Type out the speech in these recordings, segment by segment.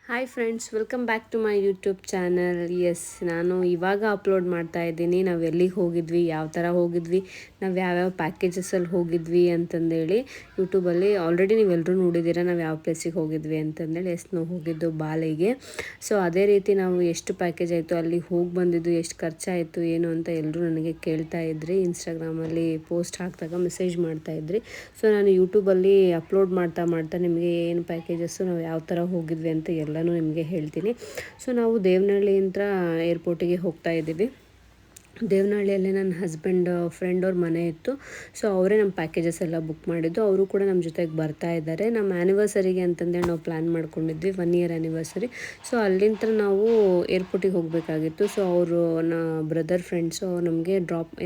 Hi friends, welcome back to my YouTube channel. Yes, ನಾನು ಇವಾಗ upload ಮಾಡ್ತಾ ಇದ್ದೀನಿ. ನಾವು ಎಲ್ಲಿಗೆ ಹೋಗಿದ್ವಿ, ಯಾವ ಥರ ಹೋಗಿದ್ವಿ, ನಾವು ಯಾವ್ಯಾವ ಪ್ಯಾಕೇಜಸಲ್ಲಿ ಹೋಗಿದ್ವಿ ಅಂತಂದೇಳಿ ಯೂಟ್ಯೂಬಲ್ಲಿ ಆಲ್ರೆಡಿ ನೀವೆಲ್ಲರೂ ನೋಡಿದ್ದೀರ ನಾವು ಯಾವ ಪ್ಲೇಸಿಗೆ ಹೋಗಿದ್ವಿ ಅಂತಂದೇಳಿ. ನಾವು ಹೋಗಿದ್ದು ಬಾಲಿಗೆ. ಸೊ ಅದೇ ರೀತಿ ನಾವು ಎಷ್ಟು ಪ್ಯಾಕೇಜ್ ಆಯಿತು, ಅಲ್ಲಿ ಹೋಗಿ ಬಂದಿದ್ದು ಎಷ್ಟು ಖರ್ಚಾಯಿತು ಏನು ಅಂತ ಎಲ್ಲರೂ ನನಗೆ ಕೇಳ್ತಾ ಇದ್ರಿ. ಇನ್ಸ್ಟಾಗ್ರಾಮಲ್ಲಿ ಪೋಸ್ಟ್ ಹಾಕಿದಾಗ ಮೆಸೇಜ್ ಮಾಡ್ತಾಯಿದ್ರಿ. ಸೊ ನಾನು ಯೂಟ್ಯೂಬಲ್ಲಿ ಅಪ್ಲೋಡ್ ಮಾಡ್ತಾ ನಿಮಗೆ ಏನು ಪ್ಯಾಕೇಜಸ್ಸು, ನಾವು ಯಾವ ಥರ ಹೋಗಿದ್ವಿ ಅಂತ ಎಲ್ಲನೂ ನಿಮಗೆ ಹೇಳ್ತೀನಿ. ಸೊ ನಾವು ದೇವನಹಳ್ಳಿಯಿಂದ ಏರ್ಪೋರ್ಟಿಗೆ ಹೋಗ್ತಾ ಇದ್ದೀವಿ. ದೇವನಹಳ್ಳಿಯಲ್ಲಿ ನನ್ನ ಹಸ್ಬೆಂಡ್ ಫ್ರೆಂಡ್ ಅವ್ರ ಮನೆ ಇತ್ತು. ಸೊ ಅವರೇ ನಮ್ಮ ಪ್ಯಾಕೇಜಸ್ ಎಲ್ಲ ಬುಕ್ ಮಾಡಿದ್ದು. ಅವರು ಕೂಡ ನಮ್ಮ ಜೊತೆಗೆ ಬರ್ತಾ ಇದ್ದಾರೆ. ನಮ್ಮ ಆ್ಯನಿವರ್ಸರಿಗೆ ಅಂತಂದೇಳಿ ನಾವು ಪ್ಲ್ಯಾನ್ ಮಾಡ್ಕೊಂಡಿದ್ವಿ, 1 ಇಯರ್ ಆ್ಯನಿವರ್ಸರಿ. ಸೊ ಅಲ್ಲಿಂದ ನಾವು ಏರ್ಪೋರ್ಟಿಗೆ ಹೋಗಬೇಕಾಗಿತ್ತು. ಸೊ ಅವರು ಬ್ರದರ್ ಫ್ರೆಂಡ್ಸು ನಮಗೆ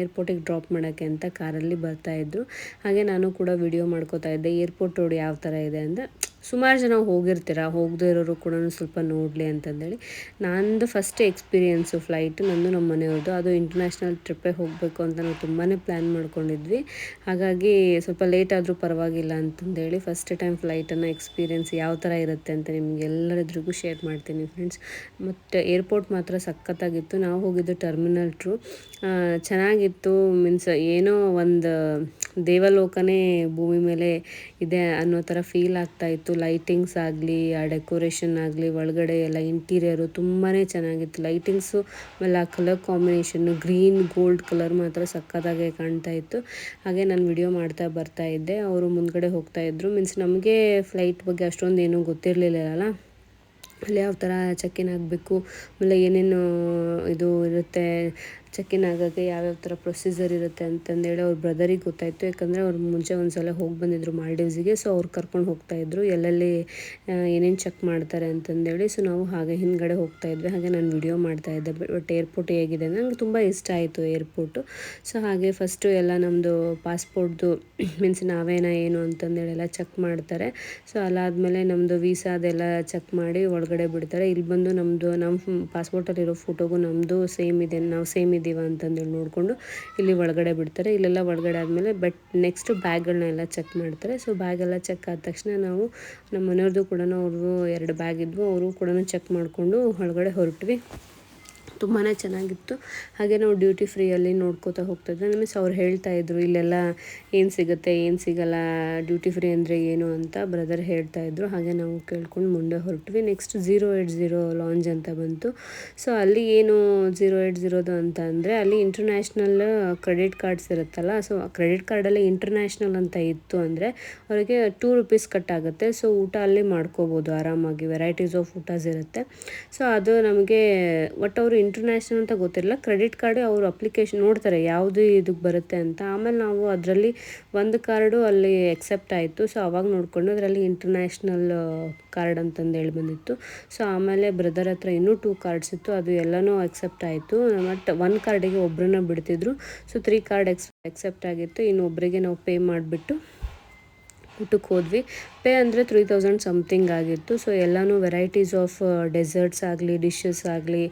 ಏರ್ಪೋರ್ಟಿಗೆ ಡ್ರಾಪ್ ಮಾಡೋಕ್ಕೆ ಅಂತ ಕಾರಲ್ಲಿ ಬರ್ತಾಯಿದ್ರು. ಹಾಗೆ ನಾನು ಕೂಡ ವಿಡಿಯೋ ಮಾಡ್ಕೋತಾ ಇದ್ದೆ. ಏರ್ಪೋರ್ಟ್ ರೋಡ್ ಯಾವ ಥರ ಇದೆ ಅಂದರೆ, ಸುಮಾರು ಜನ ಹೋಗಿರ್ತೀರ, ಹೋಗದೇ ಇರೋರು ಕೂಡ ಸ್ವಲ್ಪ ನೋಡಲಿ ಅಂತಂದೇಳಿ. ನಂದು ಫಸ್ಟ್ ಎಕ್ಸ್ಪೀರಿಯೆನ್ಸು ಫ್ಲೈಟು, ನಂದು ನಮ್ಮ ಮನೆಯವ್ರದ್ದು. ಅದು ಇಂಟರ್ನ್ಯಾಷನಲ್ ಟ್ರಿಪ್ಪೇ ಹೋಗಬೇಕು ಅಂತ ನಾವು ತುಂಬಾ ಪ್ಲ್ಯಾನ್ ಮಾಡ್ಕೊಂಡಿದ್ವಿ. ಹಾಗಾಗಿ ಸ್ವಲ್ಪ ಲೇಟ್ ಆದರೂ ಪರವಾಗಿಲ್ಲ ಅಂತಂದೇಳಿ ಫಸ್ಟ್ ಟೈಮ್ ಫ್ಲೈಟನ್ನು ಎಕ್ಸ್ಪೀರಿಯೆನ್ಸ್ ಯಾವ ಥರ ಇರುತ್ತೆ ಅಂತ ನಿಮಗೆಲ್ಲರಿಗೂ ಶೇರ್ ಮಾಡ್ತೀನಿ ಫ್ರೆಂಡ್ಸ್. ಮತ್ತು ಏರ್ಪೋರ್ಟ್ ಮಾತ್ರ ಸಖತ್ತಾಗಿತ್ತು. ನಾವು ಹೋಗಿದ್ದು ಟರ್ಮಿನಲ್ 2. ಚೆನ್ನಾಗಿತ್ತು. ಮೀನ್ಸ್ ಏನೋ ಒಂದು ದೇವಲೋಕನೇ ಭೂಮಿ ಮೇಲೆ ಇದೆ ಅನ್ನೋ ಥರ ಫೀಲ್ ಆಗ್ತಾಯಿತ್ತು. ಲೈಟಿಂಗ್ಸ್ ಆಗಲಿ, ಆ ಡೆಕೋರೇಷನ್ ಆಗಲಿ, ಒಳಗಡೆ ಎಲ್ಲ ಇಂಟೀರಿಯರು ತುಂಬಾ ಚೆನ್ನಾಗಿತ್ತು. ಲೈಟಿಂಗ್ಸು ಆಮೇಲೆ ಆ colour combination green gold colour ಮಾತ್ರ ಸಕ್ಕತ್ತಾಗೆ ಕಾಣ್ತಾ ಇತ್ತು. ಹಾಗೆ ನಾನು ವಿಡಿಯೋ ಮಾಡ್ತಾ ಬರ್ತಾ ಇದ್ದೆ, ಅವರು ಮುಂದ್ಗಡೆ ಹೋಗ್ತಾಯಿದ್ರು. ಮೀನ್ಸ್ ನಮಗೆ ಫ್ಲೈಟ್ ಬಗ್ಗೆ ಅಷ್ಟೊಂದು ಏನೂ ಗೊತ್ತಿರಲಿಲ್ಲ. ಅಲ್ಲಿ ಯಾವ ಥರ ಚೆಕ್-ಇನ್ ಆಗಬೇಕು, ಆಮೇಲೆ ಏನೇನು ಇದು ಇರುತ್ತೆ, ಚೆಕ್-ಇನ್ ಆಗೋಕ್ಕೆ ಯಾವ್ಯಾವ ಥರ ಪ್ರೊಸೀಜರ್ ಇರುತ್ತೆ ಅಂತಂದೇಳಿ ಅವ್ರ ಬ್ರದರಿಗೆ ಗೊತ್ತಾಯಿತು. ಯಾಕಂದರೆ ಅವ್ರು ಮುಂಚೆ ಒಂದು ಸಲ ಹೋಗಿ ಬಂದಿದ್ರು ಮಾಲ್ಡೀವ್ಸಿಗೆ. ಸೊ ಅವ್ರು ಕರ್ಕೊಂಡು ಹೋಗ್ತಾಯಿದ್ರು, ಎಲ್ಲೆಲ್ಲಿ ಏನೇನು ಚೆಕ್ ಮಾಡ್ತಾರೆ ಅಂತಂದೇಳಿ. ಸೊ ನಾವು ಹಾಗೆ ಹಿಂದ್ಗಡೆ ಹೋಗ್ತಾಯಿದ್ವಿ. ಹಾಗೆ ನಾನು ವಿಡಿಯೋ ಮಾಡ್ತಾಯಿದ್ದೆ. ಬಟ್ ಏರ್ಪೋರ್ಟ್ ಹೇಗಿದೆ ಅಂದರೆ ನಂಗೆ ತುಂಬ ಇಷ್ಟ ಆಯಿತು ಏರ್ಪೋರ್ಟು. ಸೊ ಹಾಗೆ ಫಸ್ಟು ಎಲ್ಲ ನಮ್ಮದು ಪಾಸ್ಪೋರ್ಟ್ದು ಮೀನ್ಸ್ ನಾವೇನ ಏನು ಅಂತಂದೇಳಿ ಎಲ್ಲ ಚೆಕ್ ಮಾಡ್ತಾರೆ. ಸೊ ಅದಾದಮೇಲೆ ನಮ್ಮದು ವೀಸಾ ಅದೆಲ್ಲ ಚೆಕ್ ಮಾಡಿ ಒಳಗಡೆ ಬಿಡ್ತಾರೆ. ಇಲ್ಲಿ ಬಂದು ನಮ್ಮ ಪಾಸ್ಪೋರ್ಟಲ್ಲಿರೋ ಫೋಟೋಗೂ ನಮ್ಮದು ಸೇಮ್ ಇದೆ, ನಾವು ಸೇಮ್ ಇದ್ದೀವ ಅಂತಂದೇಳಿ ನೋಡಿಕೊಂಡು ಇಲ್ಲಿ ಒಳಗಡೆ ಬಿಡ್ತಾರೆ. ಇಲ್ಲೆಲ್ಲ ಒಳಗಡೆ ಆದಮೇಲೆ ನೆಕ್ಸ್ಟು ಬ್ಯಾಗ್ಗಳನ್ನೆಲ್ಲ ಚೆಕ್ ಮಾಡ್ತಾರೆ. ಸೊ ಬ್ಯಾಗೆಲ್ಲ ಚೆಕ್ ಆದ ತಕ್ಷಣ ನಾವು ನಮ್ಮ ಮನೆಯವ್ರದ್ದು ಕೂಡ ಅವ್ರದ್ದು 2 ಬ್ಯಾಗ್ ಇದ್ವು, ಅವರು ಕೂಡ ಚೆಕ್ ಮಾಡಿಕೊಂಡು ಒಳಗಡೆ ಹೊರಟ್ವಿ. ತುಂಬಾ ಚೆನ್ನಾಗಿತ್ತು. ಹಾಗೆ ನಾವು ಡ್ಯೂಟಿ ಫ್ರೀಯಲ್ಲಿ ನೋಡ್ಕೋತಾ ಹೋಗ್ತಾಯಿದ್ವಿ. ಮೀನ್ಸ್ ಅವ್ರು ಹೇಳ್ತಾಯಿದ್ರು ಇಲ್ಲೆಲ್ಲ ಏನು ಸಿಗುತ್ತೆ, ಏನು ಸಿಗಲ್ಲ, ಡ್ಯೂಟಿ ಫ್ರೀ ಅಂದರೆ ಏನು ಅಂತ ಬ್ರದರ್ ಹೇಳ್ತಾಯಿದ್ರು. ಹಾಗೆ ನಾವು ಕೇಳ್ಕೊಂಡು ಮುಂದೆ ಹೊರಟ್ವಿ. ನೆಕ್ಸ್ಟ್ 080 ಲಾಂಜ್ ಅಂತ ಬಂತು. ಸೊ ಅಲ್ಲಿ ಏನು 080 ಅಂತ ಅಂದರೆ, ಅಲ್ಲಿ ಇಂಟರ್ನ್ಯಾಷನಲ್ ಕ್ರೆಡಿಟ್ ಕಾರ್ಡ್ಸ್ ಇರುತ್ತಲ್ಲ. ಸೊ ಕ್ರೆಡಿಟ್ ಕಾರ್ಡಲ್ಲಿ ಇಂಟರ್ನ್ಯಾಷನಲ್ ಅಂತ ಇತ್ತು ಅಂದರೆ ಅವರಿಗೆ 2 ರೂಪೀಸ್ ಕಟ್ ಆಗುತ್ತೆ. ಸೊ ಊಟ ಅಲ್ಲಿ ಮಾಡ್ಕೋಬೋದು ಆರಾಮಾಗಿ, ವೆರೈಟೀಸ್ ಆಫ್ ಊಟಸ್ ಇರುತ್ತೆ. ಸೊ ಅದು ನಮಗೆ ಒಟ್ಟು ಅವರು ಇಂಟರ್ನ್ಯಾಷನಲ್ ಅಂತ ಗೊತ್ತಿರಲಿಲ್ಲ. ಕ್ರೆಡಿಟ್ ಕಾರ್ಡ್ ಅವರು ಅಪ್ಲಿಕೇಶನ್ ನೋಡ್ತಾರೆ ಯಾವುದು ಇದಕ್ಕೆ ಬರುತ್ತೆ ಅಂತ. ಆಮೇಲೆ ನಾವು ಅದರಲ್ಲಿ ಒಂದು ಕಾರ್ಡು ಅಲ್ಲಿ ಎಕ್ಸೆಪ್ಟ್ ಆಯಿತು. ಸೊ ಅವಾಗ ನೋಡಿಕೊಂಡು ಅದರಲ್ಲಿ ಇಂಟರ್ನ್ಯಾಷನಲ್ ಕಾರ್ಡ್ ಅಂತಂದೇಳಿ ಬಂದಿತ್ತು. ಸೊ ಆಮೇಲೆ ಬ್ರದರ್ ಹತ್ರ ಇನ್ನೂ 2 ಕಾರ್ಡ್ಸ್ ಇತ್ತು, ಅದು ಎಲ್ಲನೂ ಎಕ್ಸೆಪ್ಟ್ ಆಯಿತು. ಬಟ್ 1 ಕಾರ್ಡಿಗೆ ಒಬ್ಬರನ್ನ ಬಿಡ್ತಿದ್ರು. ಸೊ 3 ಕಾರ್ಡ್ ಎಕ್ಸೆಪ್ಟ್ ಆಗಿತ್ತು. ಇನ್ನೊಬ್ಬರಿಗೆ ನಾವು ಪೇ ಮಾಡಿಬಿಟ್ಟು ಊಟಕ್ಕೆ ಹೋದ್ವಿ. ಪೇ ಅಂದರೆ 3000 ಸಮಥಿಂಗ್ ಆಗಿತ್ತು. ಸೊ ಎಲ್ಲನೂ ವೆರೈಟೀಸ್ ಆಫ್ ಡೆಸರ್ಟ್ಸ್ ಆಗಲಿ, ಡಿಶಸ್ ಆಗಲಿ,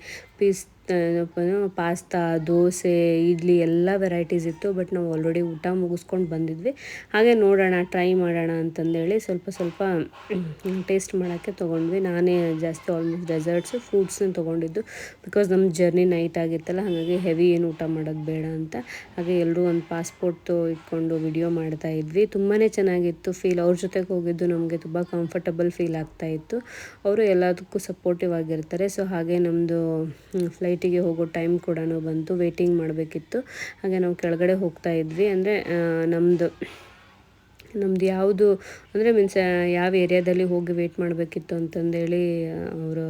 ಪಾಸ್ತಾ, ದೋಸೆ, ಇಡ್ಲಿ ಎಲ್ಲ ವೆರೈಟೀಸ್ ಇತ್ತು. ಬಟ್ ನಾವು ಆಲ್ರೆಡಿ ಊಟ ಮುಗಿಸ್ಕೊಂಡು ಬಂದಿದ್ವಿ. ಹಾಗೆ ನೋಡೋಣ, ಟ್ರೈ ಮಾಡೋಣ ಅಂತಂದೇಳಿ ಸ್ವಲ್ಪ ಟೇಸ್ಟ್ ಮಾಡೋಕ್ಕೆ ತೊಗೊಂಡ್ವಿ. ನಾನೇ ಜಾಸ್ತಿ ಆಲ್ಮೋಸ್ಟ್ ಡೆಸರ್ಟ್ಸು, ಫ್ರೂಟ್ಸ್ನ ತೊಗೊಂಡಿದ್ದು. ಬಿಕಾಸ್ ನಮ್ಮ ಜರ್ನಿ ನೈಟ್ ಆಗಿತ್ತಲ್ಲ, ಹಾಗಾಗಿ ಹೆವಿ ಏನು ಊಟ ಮಾಡೋದು ಬೇಡ ಅಂತ. ಹಾಗೆ ಎಲ್ಲರೂ ಒಂದು ಪಾಸ್ಪೋರ್ಟು ಇಟ್ಕೊಂಡು ವಿಡಿಯೋ ಮಾಡ್ತಾಯಿದ್ವಿ. ತುಂಬಾ ಚೆನ್ನಾಗಿತ್ತು ಫೀಲ್. ಅವ್ರ ಜೊತೆಗೆ ಹೋಗಿದ್ದು ನಮಗೆ ತುಂಬ ಕಂಫರ್ಟಬಲ್ ಫೀಲ್ ಆಗ್ತಾಯಿತ್ತು. ಅವರು ಎಲ್ಲದಕ್ಕೂ ಸಪೋರ್ಟಿವ್ ಆಗಿರ್ತಾರೆ. ಸೊ ಹಾಗೆ ನಮ್ಮದು ಫ್ಲೈಟಿಗೆ ಹೋಗೋ ಟೈಮ್ ಕೂಡ ಬಂತು, ವೇಟಿಂಗ್ ಮಾಡಬೇಕಿತ್ತು. ಹಾಗೆ ನಾವು ಕೆಳಗಡೆ ಹೋಗ್ತಾ ಇದ್ವಿ. ಅಂದರೆ ನಮ್ಮದು ಯಾವುದು ಅಂದರೆ ಮೀನ್ಸ್ ಯಾವ ಏರಿಯಾದಲ್ಲಿ ಹೋಗಿ ವೇಟ್ ಮಾಡಬೇಕಿತ್ತು ಅಂತಂದೇಳಿ ಅವರು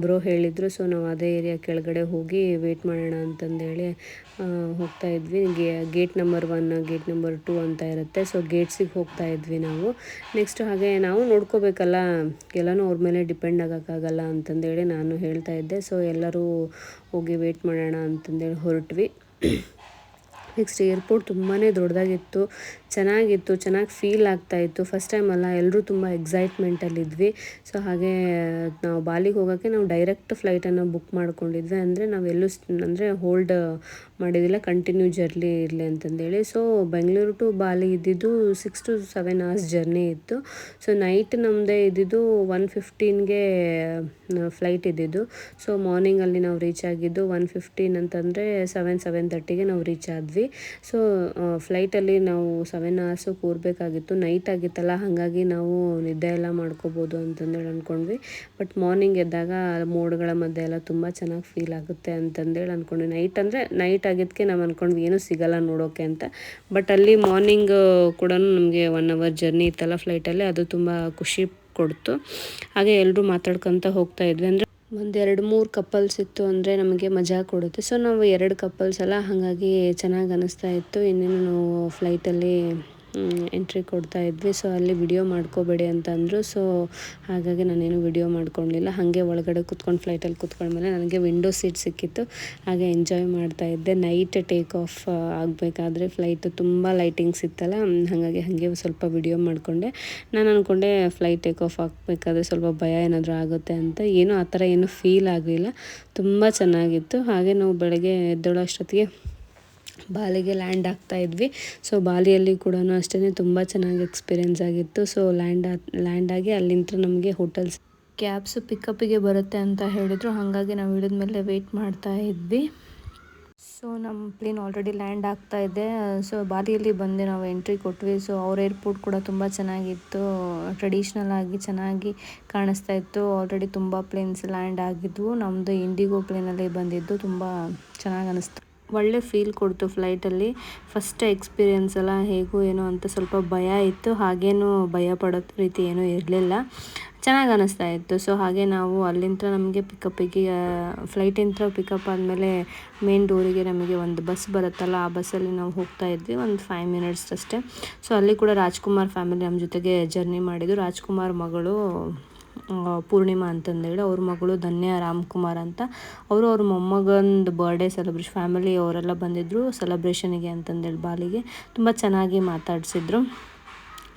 ಬ್ರೋ ಹೇಳಿದರು. ಸೊ ನಾವು ಅದೇ ಏರಿಯಾ ಕೆಳಗಡೆ ಹೋಗಿ ವೇಟ್ ಮಾಡೋಣ ಅಂತಂದೇಳಿ ಹೋಗ್ತಾ ಇದ್ವಿ. ಗೇಟ್ ನಂಬರ್ 1, ಗೇಟ್ ನಂಬರ್ 2 ಅಂತ ಇರುತ್ತೆ. ಸೊ ಗೇಟ್ಸಿಗೆ ಹೋಗ್ತಾ ಇದ್ವಿ ನಾವು. ನೆಕ್ಸ್ಟ್ ಹಾಗೆ ನಾವು ನೋಡ್ಕೋಬೇಕಲ್ಲ, ಎಲ್ಲನೂ ಅವ್ರ ಮೇಲೆ ಡಿಪೆಂಡ್ ಆಗೋಕ್ಕಾಗಲ್ಲ ಅಂತಂದೇಳಿ ನಾನು ಹೇಳ್ತಾ ಇದ್ದೆ. ಸೊ ಎಲ್ಲರೂ ಹೋಗಿ ವೇಟ್ ಮಾಡೋಣ ಅಂತಂದೇಳಿ ಹೊರಟ್ವಿ. ನೆಕ್ಸ್ಟ್ ಏರ್ಪೋರ್ಟ್ ತುಂಬಾ ದೊಡ್ಡದಾಗಿತ್ತು. ಚೆನ್ನಾಗಿತ್ತು, ಚೆನ್ನಾಗಿ ಫೀಲ್ ಆಗ್ತಾಯಿತ್ತು. ಫಸ್ಟ್ ಟೈಮ್ ಅಲ್ಲ, ಎಲ್ಲರೂ ತುಂಬ ಎಕ್ಸೈಟ್ಮೆಂಟಲ್ಲಿದ್ವಿ. ಸೊ ಹಾಗೆ ನಾವು ಬಾಲಿಗೆ ಹೋಗೋಕ್ಕೆ ನಾವು ಡೈರೆಕ್ಟ್ ಫ್ಲೈಟನ್ನು ಬುಕ್ ಮಾಡ್ಕೊಂಡಿದ್ವಿ. ಅಂದರೆ ನಾವೆಲ್ಲೂ ಅಂದರೆ ಹೋಲ್ಡ್ ಮಾಡಿದ್ದಿಲ್ಲ, ಕಂಟಿನ್ಯೂ ಜರ್ನಿ ಇರಲಿ ಅಂತಂದೇಳಿ. ಸೊ ಬೆಂಗಳೂರು ಟು ಬಾಲಿ ಇದ್ದಿದ್ದು 6 to 7 hours ಜರ್ನಿ ಇತ್ತು. ಸೊ ನೈಟ್ ನಮ್ಮದೇ ಇದ್ದಿದ್ದು 1:15ಗೆ ಫ್ಲೈಟ್ ಇದ್ದಿದ್ದು. ಸೊ ಮಾರ್ನಿಂಗಲ್ಲಿ ನಾವು ರೀಚ್ ಆಗಿದ್ದು 1:15 ಅಂತಂದರೆ 7:30ಗೆ ನಾವು ರೀಚ್ ಆದ್ವಿ. ಸೊ ಫ್ಲೈಟಲ್ಲಿ ನಾವು 7 hours ಕೂರಬೇಕಾಗಿತ್ತು. ನೈಟ್ ಆಗಿತ್ತಲ್ಲ, ಹಾಗಾಗಿ ನಾವು ನಿದ್ದೆ ಎಲ್ಲ ಮಾಡ್ಕೋಬೋದು ಅಂತಂದೇಳಿ ಅಂದ್ಕೊಂಡ್ವಿ. ಬಟ್ ಮಾರ್ನಿಂಗ್ ಎದ್ದಾಗ ಮೋಡ್ಗಳ ಮಧ್ಯೆ ಎಲ್ಲ ತುಂಬ ಚೆನ್ನಾಗಿ ಫೀಲ್ ಆಗುತ್ತೆ ಅಂತಂದೇಳಿ ಅಂದ್ಕೊಂಡ್ವಿ. ನೈಟ್ ಆಗಿದ್ದಕ್ಕೆ ನಾವು ಅಂದ್ಕೊಂಡ್ವಿ ಏನೂ ಸಿಗಲ್ಲ ನೋಡೋಕ್ಕೆ ಅಂತ. ಬಟ್ ಅಲ್ಲಿ ಮಾರ್ನಿಂಗ್ ಕೂಡ ನಮಗೆ 1 hour ಜರ್ನಿ ಇತ್ತಲ್ಲ ಫ್ಲೈಟಲ್ಲಿ, ಅದು ತುಂಬ ಖುಷಿ ಕೊಡ್ತು. ಹಾಗೆ ಎಲ್ಲರೂ ಮಾತಾಡ್ಕೊತ ಹೋಗ್ತಾ ಇದ್ವಿ. ಅಂದರೆ 1-2-3 ಕಪಲ್ಸ್ ಇತ್ತು ಅಂದರೆ ನಮಗೆ ಮಜಾ ಕೊಡುತ್ತೆ. ಸೊ ನಾವು 2 ಕಪಲ್ಸ್ ಅಲ್ಲ, ಹಾಗಾಗಿ ಚೆನ್ನಾಗಿ ಅನ್ನಿಸ್ತಾ ಇತ್ತು. ಇನ್ನೇನು ನಾವು ಫ್ಲೈಟಲ್ಲಿ ಎಂಟ್ರಿ ಕೊಡ್ತಾ ಇದ್ವಿ. ಸೊ ಅಲ್ಲಿ ವಿಡಿಯೋ ಮಾಡ್ಕೋಬೇಡಿ ಅಂತ ಅಂದರು. ಸೊ ಹಾಗಾಗಿ ನಾನೇನು ವಿಡಿಯೋ ಮಾಡ್ಕೊಳ್ಳಿಲ್ಲ. ಹಾಗೆ ಒಳಗಡೆ ಕುತ್ಕೊಂಡು ಫ್ಲೈಟಲ್ಲಿ ಕುತ್ಕೊಂಡ್ಮೇಲೆ ನನಗೆ ವಿಂಡೋ ಸೀಟ್ ಸಿಕ್ಕಿತ್ತು. ಹಾಗೆ ಎಂಜಾಯ್ ಮಾಡ್ತಾ ಇದ್ದೆ. ನೈಟ್ ಟೇಕ್ ಆಫ್ ಆಗಬೇಕಾದ್ರೆ ಫ್ಲೈಟ್ ತುಂಬ ಲೈಟಿಂಗ್ಸ್ ಇತ್ತಲ್ಲ, ಹಾಗಾಗಿ ಹಾಗೆ ಸ್ವಲ್ಪ ವಿಡಿಯೋ ಮಾಡಿಕೊಂಡೆ. ನಾನು ಅಂದ್ಕೊಂಡೆ ಫ್ಲೈಟ್ ಟೇಕ್ ಆಫ್ ಆಗಬೇಕಾದ್ರೆ ಸ್ವಲ್ಪ ಭಯ ಏನಾದರೂ ಆಗುತ್ತೆ ಅಂತ. ಏನೂ ಆ ಥರ ಏನೂ ಫೀಲ್ ಆಗಲಿಲ್ಲ. ತುಂಬ ಚೆನ್ನಾಗಿತ್ತು. ಹಾಗೆ ನಾವು ಬೆಳಗ್ಗೆ ಎದ್ದೇಳೋ ಅಷ್ಟೊತ್ತಿಗೆ ಬಾಲಿಗೆ ಲ್ಯಾಂಡ್ ಆಗ್ತಾಯಿದ್ವಿ. ಸೊ ಬಾಲಿಯಲ್ಲಿ ಕೂಡ ಅಷ್ಟೇ ತುಂಬ ಚೆನ್ನಾಗಿ ಎಕ್ಸ್ಪೀರಿಯೆನ್ಸ್ ಆಗಿತ್ತು. ಸೊ ಲ್ಯಾಂಡ್ ಆಗಿ ಅಲ್ಲಿಂದ ನಮಗೆ ಹೋಟೆಲ್ಸ್ ಕ್ಯಾಬ್ಸ್ ಪಿಕಪ್ಪಿಗೆ ಬರುತ್ತೆ ಅಂತ ಹೇಳಿದರು. ಹಾಗಾಗಿ ನಾವು ಇಳಿದ ಮೇಲೆ ವೆಯ್ಟ್ ಮಾಡ್ತಾ ಇದ್ವಿ. ಸೊ ನಮ್ಮ ಪ್ಲೇನ್ ಆಲ್ರೆಡಿ ಲ್ಯಾಂಡ್ ಆಗ್ತಾ ಇದೆ. ಸೊ ಬಾಲಿಯಲ್ಲಿ ಬಂದು ನಾವು ಎಂಟ್ರಿ ಕೊಟ್ವಿ. ಸೊ ಅವ್ರ ಏರ್ಪೋರ್ಟ್ ಕೂಡ ತುಂಬ ಚೆನ್ನಾಗಿತ್ತು. ಟ್ರೆಡಿಷ್ನಲ್ ಆಗಿ ಚೆನ್ನಾಗಿ ಕಾಣಿಸ್ತಾ ಇತ್ತು. ಆಲ್ರೆಡಿ ತುಂಬ ಪ್ಲೇನ್ಸ್ ಲ್ಯಾಂಡ್ ಆಗಿದ್ವು. ನಮ್ಮದು ಇಂಡಿಗೋ ಪ್ಲೇನಲ್ಲಿ ಬಂದಿದ್ದು ತುಂಬ ಚೆನ್ನಾಗಿ ಅನ್ನಿಸ್ತು. ಒಳ್ಳೆ ಫೀಲ್ ಕೊಡ್ತು ಫ್ಲೈಟಲ್ಲಿ. ಫಸ್ಟ್ ಎಕ್ಸ್ಪೀರಿಯೆನ್ಸ್ ಎಲ್ಲ ಹೇಗೂ ಏನೋ ಅಂತ ಸ್ವಲ್ಪ ಭಯ ಇತ್ತು. ಹಾಗೇನೂ ಭಯ ಪಡೋ ರೀತಿ ಏನೂ ಇರಲಿಲ್ಲ. ಚೆನ್ನಾಗಿ ಅನ್ನಿಸ್ತಾ ಇತ್ತು. ಸೊ ಹಾಗೆ ನಾವು ಅಲ್ಲಿಂದ ನಮಗೆ ಪಿಕಪ್ಪಿಗೆ ಫ್ಲೈಟಿಂದ ಪಿಕಪ್ ಆದಮೇಲೆ ಮೇನ್ ಡೋರಿಗೆ ನಮಗೆ ಒಂದು ಬಸ್ ಬರುತ್ತಲ್ಲ, ಆ ಬಸ್ಸಲ್ಲಿ ನಾವು ಹೋಗ್ತಾ ಇದ್ವಿ. ಒಂದು 5 minutes ಅಷ್ಟೇ. ಸೊ ಅಲ್ಲಿ ಕೂಡ ರಾಜ್ಕುಮಾರ್ ಫ್ಯಾಮಿಲಿ ನಮ್ಮ ಜೊತೆಗೆ ಜರ್ನಿ ಮಾಡಿದ್ದು. ರಾಜ್ಕುಮಾರ್ ಮಗಳು ಪೂರ್ಣಿಮಾ ಅಂತಂದೇಳಿ, ಅವ್ರ ಮಗಳು ಧನ್ಯ ರಾಮ್ಕುಮಾರ್ ಅಂತ. ಅವ್ರ ಮೊಮ್ಮಗಂದು ಬರ್ಡೇ ಸೆಲೆಬ್ರೇಷನ್, ಫ್ಯಾಮಿಲಿ ಅವರೆಲ್ಲ ಬಂದಿದ್ದರು ಸೆಲೆಬ್ರೇಷನಿಗೆ ಅಂತಂದೇಳಿ ಬಾಲಿಗೆ. ತುಂಬ ಚೆನ್ನಾಗಿ ಮಾತಾಡಿಸಿದ್ರು.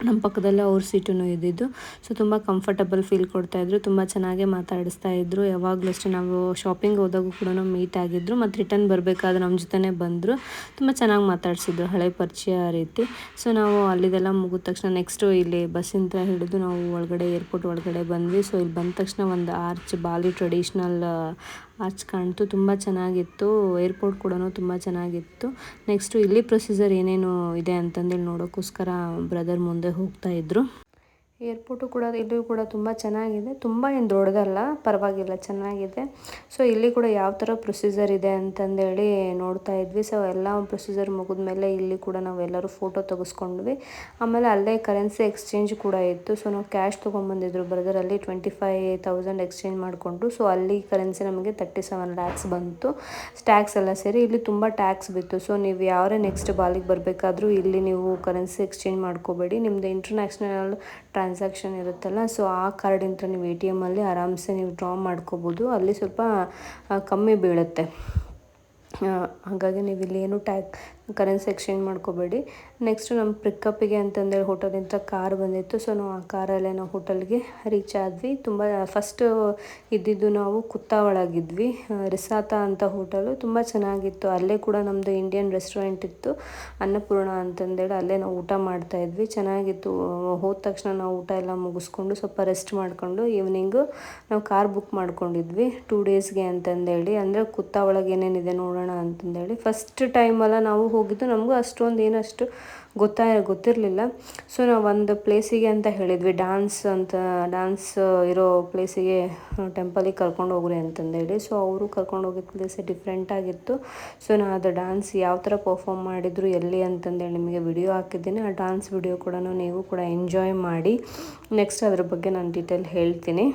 ನಮ್ಮ ಪಕ್ಕದಲ್ಲೇ ಅವ್ರ ಸೀಟೂ ಇದ್ದಿದ್ದು. ಸೊ ತುಂಬ ಕಂಫರ್ಟಬಲ್ ಫೀಲ್ ಕೊಡ್ತಾಯಿದ್ರು. ತುಂಬ ಚೆನ್ನಾಗೇ ಮಾತಾಡಿಸ್ತಾ ಇದ್ದರು. ಯಾವಾಗಲೂ ಅಷ್ಟೇ ನಾವು ಶಾಪಿಂಗ್ ಹೋದಾಗೂ ಕೂಡ ಮೀಟ್ ಆಗಿದ್ದರು. ಮತ್ತು ರಿಟರ್ನ್ ಬರಬೇಕಾದ್ರೆ ನಮ್ಮ ಜೊತೆನೇ ಬಂದರು. ತುಂಬ ಚೆನ್ನಾಗಿ ಮಾತಾಡಿಸಿದ್ರು, ಹಳೆ ಪರಿಚಯ ರೀತಿ. ಸೊ ನಾವು ಅಲ್ಲಿದೆಲ್ಲ ಮುಗಿದ ತಕ್ಷಣ ನೆಕ್ಸ್ಟು ಇಲ್ಲಿ ಬಸ್ಸಿಂದ ಹಿಡಿದು ನಾವು ಒಳಗಡೆ ಏರ್ಪೋರ್ಟ್ ಒಳಗಡೆ ಬಂದ್ವಿ. ಸೊ ಇಲ್ಲಿ ಬಂದ ತಕ್ಷಣ ಒಂದು ಆರ್ಚ್, ಬಾಲಿ ಟ್ರೆಡಿಷ್ನಲ್ ಆರ್ಚ್ ಕಾಣ್ತು. ತುಂಬ ಚೆನ್ನಾಗಿತ್ತು. ಏರ್ಪೋರ್ಟ್ ಕೂಡ ತುಂಬ ಚೆನ್ನಾಗಿತ್ತು. ನೆಕ್ಸ್ಟು ಇಲ್ಲಿ ಪ್ರೊಸೀಜರ್ ಏನೇನು ಇದೆ ಅಂತಂದೇಳಿ ನೋಡೋಕ್ಕೋಸ್ಕರ ಬ್ರದರ್ ಮುಂದೆ ಹೋಗ್ತಾ ಇದ್ದರು. ಏರ್ಪೋರ್ಟು ಕೂಡ ಇಲ್ಲೂ ಕೂಡ ತುಂಬ ಚೆನ್ನಾಗಿದೆ. ತುಂಬ ಏನು ದೊಡ್ಡದಲ್ಲ, ಪರವಾಗಿಲ್ಲ, ಚೆನ್ನಾಗಿದೆ. ಸೊ ಇಲ್ಲಿ ಕೂಡ ಯಾವ ಥರ ಪ್ರೊಸೀಜರ್ ಇದೆ ಅಂತಂದೇಳಿ ನೋಡ್ತಾ ಇದ್ವಿ. ಸೊ ಎಲ್ಲ ಪ್ರೊಸೀಜರ್ ಮುಗಿದ್ಮೇಲೆ ಇಲ್ಲಿ ಕೂಡ ನಾವೆಲ್ಲರೂ ಫೋಟೋ ತೆಗೆಸ್ಕೊಂಡ್ವಿ. ಆಮೇಲೆ ಅಲ್ಲೇ ಕರೆನ್ಸಿ ಎಕ್ಸ್ಚೇಂಜ್ ಕೂಡ ಇತ್ತು. ಸೊ ನಾವು ಕ್ಯಾಶ್ ತೊಗೊಂಬಂದಿದ್ರು ಬ್ರದರಲ್ಲಿ 25,000 ಎಕ್ಸ್ಚೇಂಜ್ ಮಾಡಿಕೊಂಡ್ರು. ಸೊ ಅಲ್ಲಿ ಕರೆನ್ಸಿ ನಮಗೆ 37 lakhs ಬಂತು, ಟ್ಯಾಕ್ಸ್ ಎಲ್ಲ ಸೇರಿ. ಇಲ್ಲಿ ತುಂಬ ಟ್ಯಾಕ್ಸ್ ಬಿತ್ತು. ಸೊ ನೀವು ಯಾರೇ ನೆಕ್ಸ್ಟ್ ಬಾಲಿಗೆ ಬರಬೇಕಾದ್ರೂ ಇಲ್ಲಿ ನೀವು ಕರೆನ್ಸಿ ಎಕ್ಸ್ಚೇಂಜ್ ಮಾಡ್ಕೋಬೇಡಿ. ನಿಮ್ಮದು ಇಂಟರ್ನ್ಯಾಷನಲ್ ಟ್ರಾನ್ಸಾಕ್ಷನ್ ಇರುತ್ತಲ್ಲ, ಸೊ ಆ ಕಾರ್ಡಿಂದ ನೀವು ATM ಅಲ್ಲಿ ಆರಾಮ್ಸೆ ನೀವು ಡ್ರಾ ಮಾಡ್ಕೋಬೋದು. ಅಲ್ಲಿ ಸ್ವಲ್ಪ ಕಮ್ಮಿ ಬೀಳುತ್ತೆ. ಹಾಗಾಗಿ ನೀವು ಇಲ್ಲಿ ಏನು ಕರೆನ್ಸಿ ಎಕ್ಸ್ಚೇಂಜ್ ಮಾಡ್ಕೋಬೇಡಿ. ನೆಕ್ಸ್ಟು ನಮ್ಮ ಪಿಕಪ್ಪಿಗೆ ಅಂತಂದೇಳಿ ಹೋಟೆಲಿಂದ ಕಾರ್ ಬಂದಿತ್ತು. ಸೊ ನಾವು ಆ ಕಾರಲ್ಲೇ ನಾವು ಹೋಟೆಲ್ಗೆ ರೀಚ್ ಆದ್ವಿ. ತುಂಬ ಫಸ್ಟು ಇದ್ದಿದ್ದು ನಾವು ಕುತ್ತಾ ಒಳಗಿದ್ವಿ. ರಿಸಾತ ಅಂತ ಹೋಟೆಲು ತುಂಬ ಚೆನ್ನಾಗಿತ್ತು. ಅಲ್ಲೇ ಕೂಡ ನಮ್ಮದು ಇಂಡಿಯನ್ ರೆಸ್ಟೋರೆಂಟ್ ಇತ್ತು, ಅನ್ನಪೂರ್ಣ ಅಂತಂದೇಳಿ. ಅಲ್ಲೇ ನಾವು ಊಟ ಮಾಡ್ತಾಯಿದ್ವಿ, ಚೆನ್ನಾಗಿತ್ತು. ಹೋದ ತಕ್ಷಣ ನಾವು ಊಟ ಎಲ್ಲ ಮುಗಿಸ್ಕೊಂಡು ಸ್ವಲ್ಪ ರೆಸ್ಟ್ ಮಾಡ್ಕೊಂಡು ಈವ್ನಿಂಗು ನಾವು ಕಾರ್ ಬುಕ್ ಮಾಡ್ಕೊಂಡಿದ್ವಿ 2 daysಗೆ ಅಂತಂದೇಳಿ. ಅಂದರೆ ಕುತ್ತಾ ಒಳಗೆ ಏನೇನಿದೆ ನೋಡೋಣ ಅಂತಂದೇಳಿ. ಫಸ್ಟ್ ಟೈಮಲ್ಲ ನಾವು ಹೋಗಿದ್ದು, ನಮಗೂ ಅಷ್ಟೊಂದು ಏನಷ್ಟು ಗೊತ್ತಿರಲಿಲ್ಲ. ಸೊ ನಾವು ಒಂದು ಪ್ಲೇಸಿಗೆ ಅಂತ ಹೇಳಿದ್ವಿ, ಡ್ಯಾನ್ಸ್ ಇರೋ ಪ್ಲೇಸಿಗೆ, ಟೆಂಪಲಿಗೆ ಕರ್ಕೊಂಡು ಹೋಗ್ರಿ ಅಂತಂದೇಳಿ. ಸೊ ಅವರು ಕರ್ಕೊಂಡು ಹೋಗಿದ್ದ ಪ್ಲೇಸೇ ಡಿಫ್ರೆಂಟಾಗಿತ್ತು. ಸೊ ನಾನು ಅದು ಡ್ಯಾನ್ಸ್ ಯಾವ ಥರ ಪರ್ಫಾರ್ಮ್ ಮಾಡಿದರು ಎಲ್ಲಿ ಅಂತಂದೇಳಿ ನಿಮಗೆ ವಿಡಿಯೋ ಹಾಕಿದ್ದೀನಿ. ಆ ಡ್ಯಾನ್ಸ್ ವಿಡಿಯೋ ಕೂಡ ನೀವು ಕೂಡ ಎಂಜಾಯ್ ಮಾಡಿ. ನೆಕ್ಸ್ಟ್ ಅದ್ರ ಬಗ್ಗೆ ನಾನು ಡೀಟೇಲ್ ಹೇಳ್ತೀನಿ.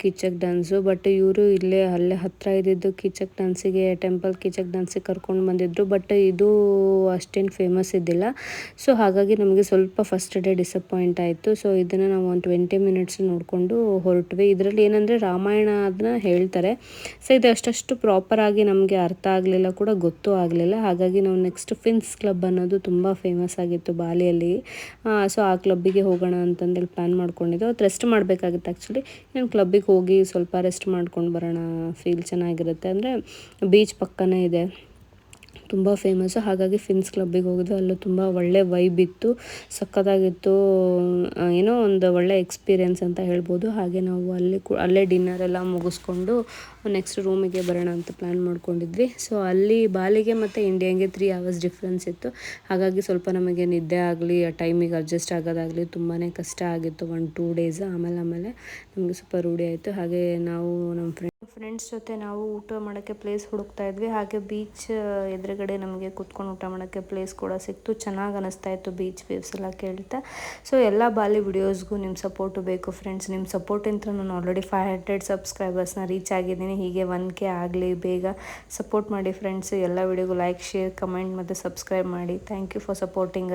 ಕೀಚಕ್ ಡ್ಯಾನ್ಸು. ಬಟ್ ಇವರು ಅಲ್ಲೇ ಹತ್ತಿರ ಇದ್ದಿದ್ದು ಕೀಚಕ್ ಡ್ಯಾನ್ಸಿಗೆ, ಟೆಂಪಲ್ ಕೀಚಕ್ ಡ್ಯಾನ್ಸಿಗೆ ಕರ್ಕೊಂಡು ಬಂದಿದ್ದರು. ಬಟ್ ಇದು ಅಷ್ಟೇನು ಫೇಮಸ್ ಇದ್ದಿಲ್ಲ. ಸೊ ಹಾಗಾಗಿ ನಮಗೆ ಸ್ವಲ್ಪ ಫಸ್ಟ್ ಡೇ ಡಿಸಪಾಯಿಂಟ್ ಆಯಿತು. ಸೊ ಇದನ್ನು ನಾವು ಒಂದು 20 ಮಿನಿಟ್ಸ್ ನೋಡಿಕೊಂಡು ಹೊರಟ್ವಿ. ಇದರಲ್ಲಿ ಏನಂದರೆ ರಾಮಾಯಣ ಅದನ್ನ ಹೇಳ್ತಾರೆ. ಸೊ ಇದು ಅಷ್ಟು ಪ್ರಾಪರಾಗಿ ನಮಗೆ ಅರ್ಥ ಆಗಲಿಲ್ಲ, ಕೂಡ ಗೊತ್ತೂ ಆಗಲಿಲ್ಲ. ಹಾಗಾಗಿ ನಾವು ನೆಕ್ಸ್ಟ್ ಫಿನ್ಸ್ ಕ್ಲಬ್ ಅನ್ನೋದು ತುಂಬ ಫೇಮಸ್ ಆಗಿತ್ತು ಬಾಲಿಯಲ್ಲಿ. ಸೊ ಆ ಕ್ಲಬ್ಬಿಗೆ ಹೋಗೋಣ ಅಂತಂದೇಳಿ ಪ್ಲ್ಯಾನ್ ಮಾಡ್ಕೊಂಡಿದ್ದು. ಅದು ರೆಸ್ಟ್ ಮಾಡಬೇಕಾಗಿತ್ತು ಆ್ಯಕ್ಚುಲಿ. ನಾನು ಕ್ಲಬ್ಬಿಗೆ ಹೋಗಿ ಸ್ವಲ್ಪ ರೆಸ್ಟ್ ಮಾಡ್ಕೊಂಡು ಬರೋಣ, ಫೀಲ್ ಚೆನ್ನಾಗಿರುತ್ತೆ. ಅಂದರೆ ಬೀಚ್ ಪಕ್ಕನೇ ಇದೆ, ತುಂಬ ಫೇಮಸ್ಸು. ಹಾಗಾಗಿ ಫಿನ್ಸ್ ಕ್ಲಬ್ಬಿಗೆ ಹೋಗಿದ್ದು. ಅಲ್ಲೂ ತುಂಬ ಒಳ್ಳೆ ವೈಬ್ ಇತ್ತು, ಸಖತ್ತಾಗಿತ್ತು. ಏನೋ ಒಂದು ಒಳ್ಳೆ ಎಕ್ಸ್ಪೀರಿಯೆನ್ಸ್ ಅಂತ ಹೇಳ್ಬೋದು. ಹಾಗೆ ನಾವು ಅಲ್ಲೇ ಡಿನ್ನರ್ ಎಲ್ಲ ಮುಗಿಸ್ಕೊಂಡು ನೆಕ್ಸ್ಟ್ ರೂಮಿಗೆ ಬರೋಣ ಅಂತ ಪ್ಲ್ಯಾನ್ ಮಾಡ್ಕೊಂಡಿದ್ವಿ. ಸೊ ಅಲ್ಲಿ ಬಾಲಿಗೆ ಮತ್ತು ಇಂಡಿಯಾಗೆ 3 hours ಡಿಫ್ರೆನ್ಸ್ ಇತ್ತು. ಹಾಗಾಗಿ ಸ್ವಲ್ಪ ನಮಗೆ ನಿದ್ದೆ ಆಗಲಿ, ಆ ಟೈಮಿಗೆ ಅಡ್ಜಸ್ಟ್ ಆಗೋದಾಗಲಿ ತುಂಬಾ ಕಷ್ಟ ಆಗಿತ್ತು 1-2 days. ಆಮೇಲೆ ನಮಗೆ ಸ್ವಲ್ಪ ರೂಢಿ ಆಯಿತು. ಹಾಗೆ ನಾವು ನಮ್ಮ ಫ್ರೆಂಡ್ಸ್ ಜೊತೆ ನಾವು ಊಟ ಮಾಡೋಕ್ಕೆ ಪ್ಲೇಸ್ ಹುಡುಕ್ತಾ ಇದ್ವಿ. ಹಾಗೆ ಬೀಚ್ ಎದುರುಗಡೆ ನಮಗೆ ಕುತ್ಕೊಂಡು ಊಟ ಮಾಡೋಕ್ಕೆ ಪ್ಲೇಸ್ ಕೂಡ ಸಿಕ್ತು. ಚೆನ್ನಾಗಿ ಅನ್ನಿಸ್ತಾ ಇತ್ತು ಬೀಚ್ ವೇವ್ಸ್ ಎಲ್ಲ ಕೇಳ್ತಾ. ಸೊ ಎಲ್ಲ ಬಾಲಿ ವಿಡಿಯೋಸ್ಗೂ ನಿಮ್ಮ ಸಪೋರ್ಟು ಬೇಕು ಫ್ರೆಂಡ್ಸ್. ನಿಮ್ಮ ಸಪೋರ್ಟಿಂದ ನಾನು ಆಲ್ರೆಡಿ 500 ಸಬ್ಸ್ಕ್ರೈಬರ್ಸ್ನ ರೀಚ್ ಆಗಿದ್ದೀನಿ. ಹೀಗೆ 1K ಆಗಲಿ, ಬೇಗ ಸಪೋರ್ಟ್ ಮಾಡಿ ಫ್ರೆಂಡ್ಸ್. ಎಲ್ಲ ವಿಡಿಯೋಗೂ ಲೈಕ್, ಶೇರ್, ಕಮೆಂಟ್ ಮತ್ತು ಸಬ್ಸ್ಕ್ರೈಬ್ ಮಾಡಿ. Thank you for supporting.